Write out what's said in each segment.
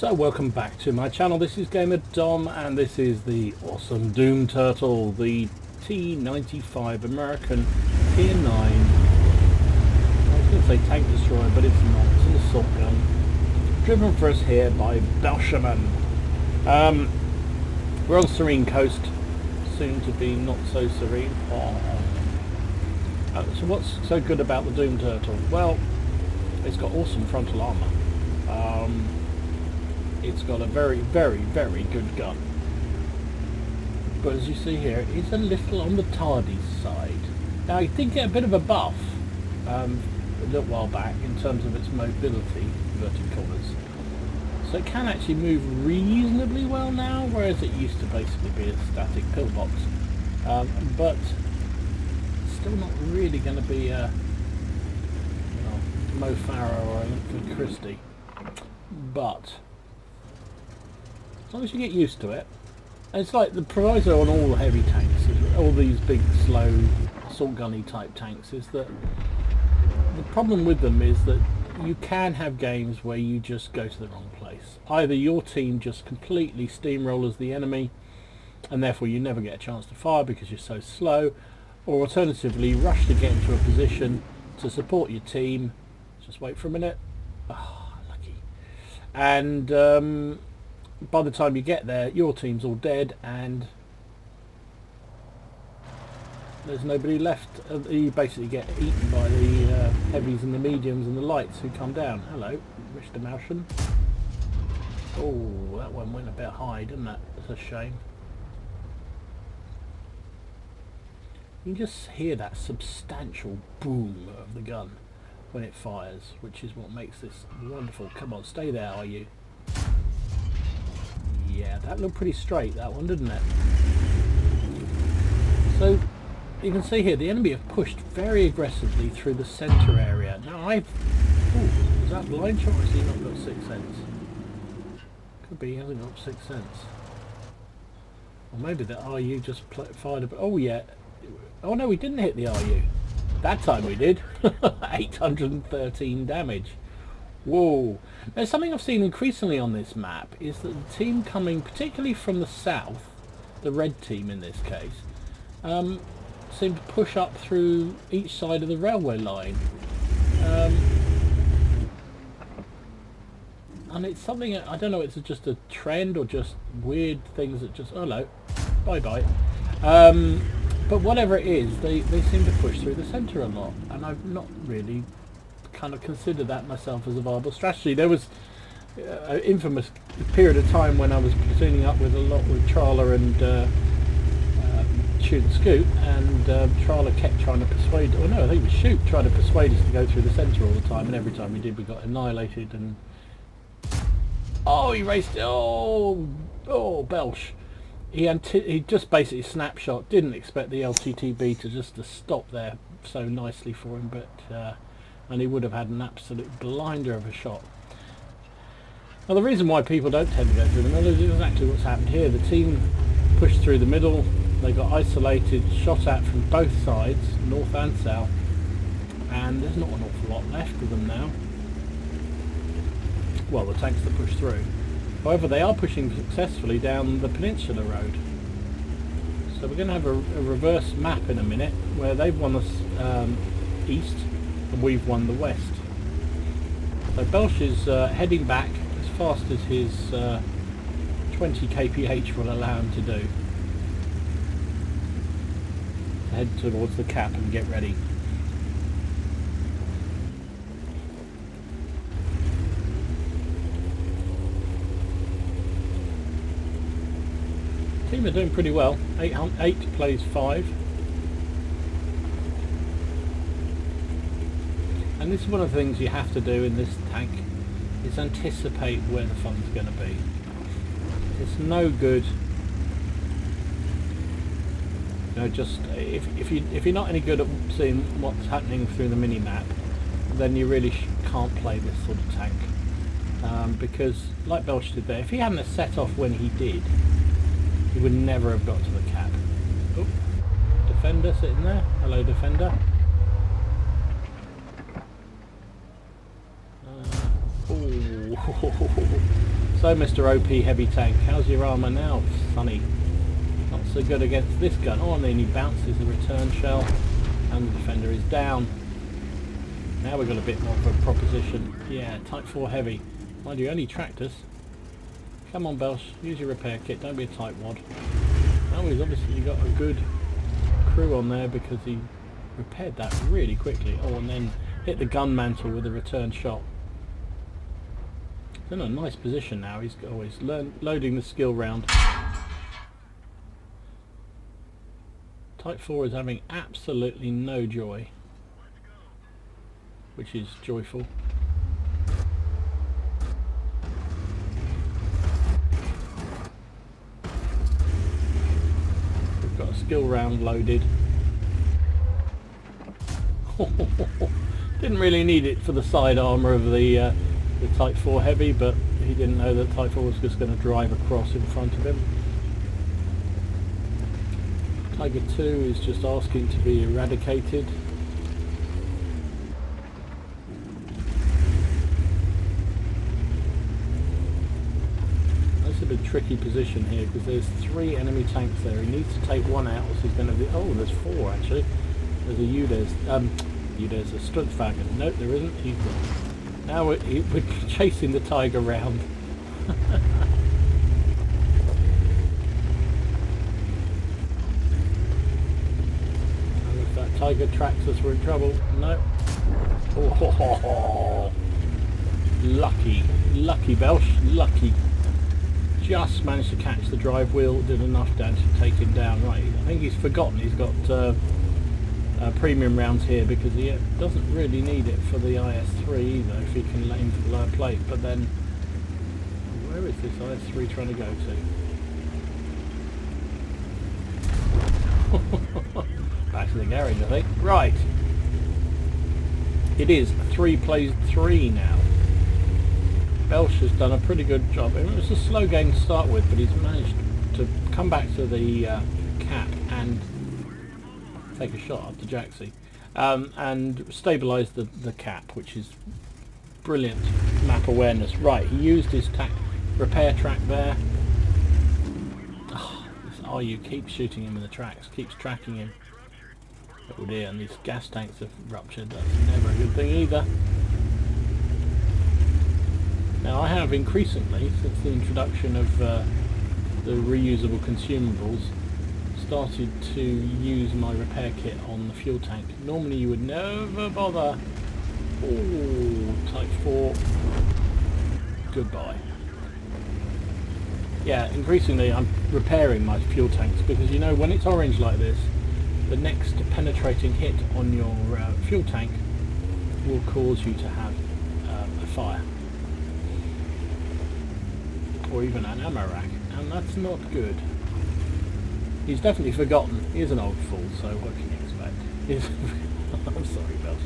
So welcome back to my channel. This is Gamer Dom and this is the awesome Doomturtle, the T95 American Tier 9. I was going to say tank destroyer, but it's not. It's an assault gun. Driven for us here by Belshman. We're on Serene Coast, soon to be not so serene. So what's so good about the Doomturtle? Well, it's got awesome frontal armour. It's got a very, very, very good gun. But as you see here, it is a little on the tardy side. Now, it did get a bit of a buff a little while back in terms of its mobility, inverted commas. So it can actually move reasonably well now, whereas it used to basically be a static pillbox. But still not really going to be a Mo Farah or a Lincoln Christie. But as long as you get used to it, and it's like the proviso on all the heavy tanks, all these big slow assault gunny type tanks, is that the problem with them is that you can have games where you just go to the wrong place. Either your team just completely steamrollers the enemy and therefore you never get a chance to fire because you're so slow, or alternatively rush to get into a position to support your team. Just wait for a minute. Oh, lucky. And by the time you get there, your team's all dead and there's nobody left. You basically get eaten by the heavies and the mediums and the lights who come down. Hello, Mr. Motion. Oh, that one went a bit high, didn't it? It's a shame. You can just hear that substantial boom of the gun when it fires, which is what makes this wonderful. Come on, stay there, are you? Yeah, that looked pretty straight, that one, didn't it? So you can see here the enemy have pushed very aggressively through the centre area. Now is that blind shot or has he not got 6 cents? Could be he hasn't got 6 cents. Or maybe the RU just fired a... Oh yeah. Oh no, we didn't hit the RU. That time we did. 813 damage. Whoa. Now something I've seen increasingly on this map is that the team coming particularly from the south, the red team in this case, seem to push up through each side of the railway line. And it's something, I don't know, it's just a trend or just weird things that just, oh no, bye bye. But whatever it is, they seem to push through the centre a lot, and I've not really kind of considered that myself as a viable strategy. There was an infamous period of time when I was platooning up with a lot with Trala and Shoot and Scoot, and Trala kept trying to persuade, or no, I think it was Shoot trying to persuade us to go through the centre all the time, and every time we did we got annihilated. And oh, he raced, oh Belsh. He just basically snapshot, didn't expect the LTTB to just to stop there so nicely for him, but and he would have had an absolute blinder of a shot. Now the reason why people don't tend to go through the middle is exactly what's happened here. The team pushed through the middle, they got isolated, shot at from both sides, north and south, and there's not an awful lot left of them now. Well, the tanks that pushed through. However, they are pushing successfully down the Peninsula Road. So we're going to have a reverse map in a minute, where they've won us east and we've won the west. So Belsh is heading back as fast as his 20 kph will allow him to do. Head towards the cap and get ready. Team are doing pretty well. 8 plays 5. And this is one of the things you have to do in this tank, is anticipate where the fun's going to be. It's no good, just if you're not any good at seeing what's happening through the mini map, then you really can't play this sort of tank. Because like Belch did there, if he hadn't have set off when he did, he would never have got to the cap. Oh, defender sitting there. Hello, defender. Oh, So Mr. OP heavy tank, how's your armour now, Sonny? Not so good against this gun. Oh, and then he bounces the return shell, and the defender is down. Now we've got a bit more of a proposition. Yeah, Type 4 heavy. Mind you, only tracked us. Come on, Belsh, use your repair kit, don't be a Type WoD. Oh, he's obviously got a good crew on there because he repaired that really quickly. Oh, and then hit the gun mantle with a return shot. He's in a nice position now. He's always loading the skill round. Type 4 is having absolutely no joy, which is joyful. We've got a skill round loaded. Didn't really need it for the side armour of the Type 4 heavy, but he didn't know that Type 4 was just going to drive across in front of him. Tiger 2 is just asking to be eradicated. That's a bit tricky position here because there's 3 enemy tanks there. He needs to take one out, so he's going to be... Oh, there's 4 actually. There's a there's a Stutzwagen. Nope, there isn't. He's gone. Now we're chasing the Tiger round. And if that Tiger tracks us, we're in trouble. No. Oh, lucky Belsh, lucky. Just managed to catch the drive wheel, did enough damage to take him down. Right, I think he's forgotten he's got premium rounds here because he doesn't really need it for the IS-3 either if he can aim for the lower plate. But then, where is this IS-3 trying to go to? Back to the garage, I think. Right. It is 3 plays 3 now. Belsh has done a pretty good job. It was a slow game to start with, but he's managed to come back to the cap and take a shot up to Jaxie and stabilise the cap, which is brilliant map awareness. Right, he used his repair track there. Oh, this RU keeps shooting him in the tracks, keeps tracking him. Oh dear, and these gas tanks have ruptured. That's never a good thing either. Now I have increasingly, since the introduction of the reusable consumables, started to use my repair kit on the fuel tank. Normally you would never bother. Oh, Type 4. Goodbye. Yeah, increasingly I'm repairing my fuel tanks because you know when it's orange like this, the next penetrating hit on your fuel tank will cause you to have a fire. Or even an ammo rack, and that's not good. He's definitely forgotten. He is an old fool, so what can you expect? I'm sorry, Belsh.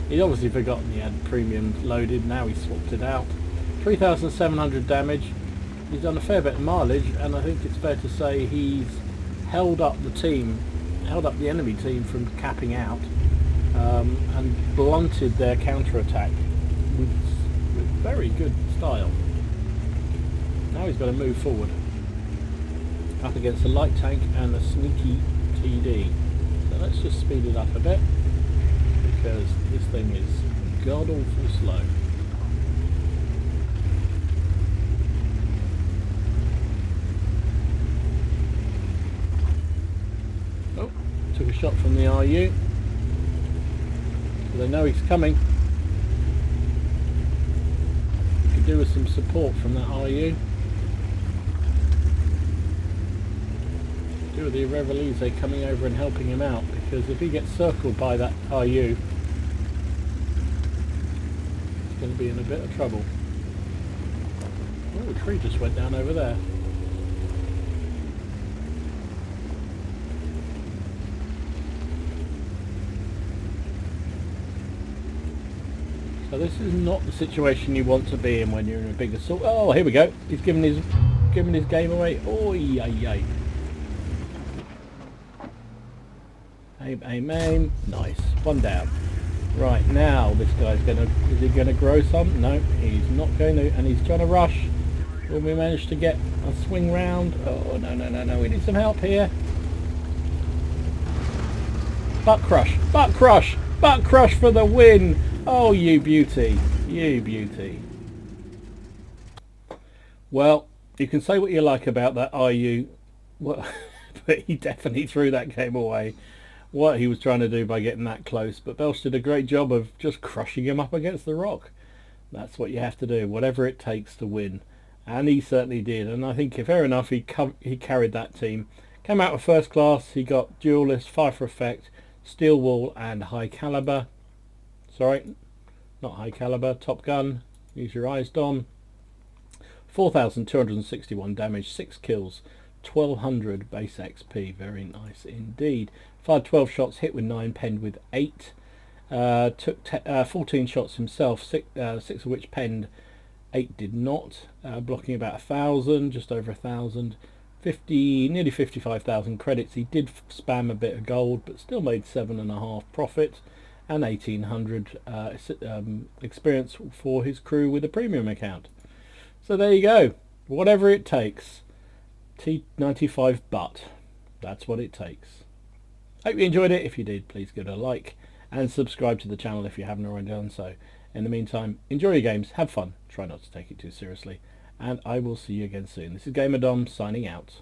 He's obviously forgotten he had premium loaded, now he's swapped it out. 3,700 damage. He's done a fair bit of mileage, and I think it's fair to say he's held up the enemy team from capping out, and blunted their counter-attack with very good style. Now he's got to move forward up against a light tank and a sneaky TD. So let's just speed it up a bit because this thing is god awful slow. Oh, took a shot from the RU. So they know he's coming. We could do with some support from that RU. Do with the Revelise coming over and helping him out, because if he gets circled by that RU, he's going to be in a bit of trouble. Oh, a tree just went down over there. So this is not the situation you want to be in when you're in a big assault. Oh, here we go. He's giving his game away. Oh, yay. Aim. Nice. One down. Right, now this guy's gonna, is he gonna grow some? No, he's not going to, and he's trying to rush. Will we manage to get a swing round? Oh, no, no, no, no, we need some help here. Butt crush, butt crush, butt crush for the win. Oh, you beauty, you beauty. Well, you can say what you like about that IU, well, but he definitely threw that game away. What he was trying to do by getting that close, but Belch did a great job of just crushing him up against the rock. That's what you have to do, whatever it takes to win, and he certainly did. And I think, fair enough, he carried that team. Came out with first class. He got duelist, fire for effect, steel wall, and high caliber. Sorry, not high caliber. Top gun. Use your eyes, Dom. 4,261 damage, 6 kills, 1,200 base XP. Very nice indeed. Fired 12 shots, hit with 9, penned with 8. Took 14 shots himself, 6 of which penned, 8 did not. Blocking about 1,000, just over 1,000. Nearly 55,000 credits. He did spam a bit of gold, but still made 7.5 profit, and 1,800 experience for his crew with a premium account. So there you go. Whatever it takes. T95 butt. That's what it takes. Hope you enjoyed it. If you did, please give it a like and subscribe to the channel if you haven't already done so. In the meantime, enjoy your games, have fun, try not to take it too seriously, and I will see you again soon. This is Gamer Dom signing out.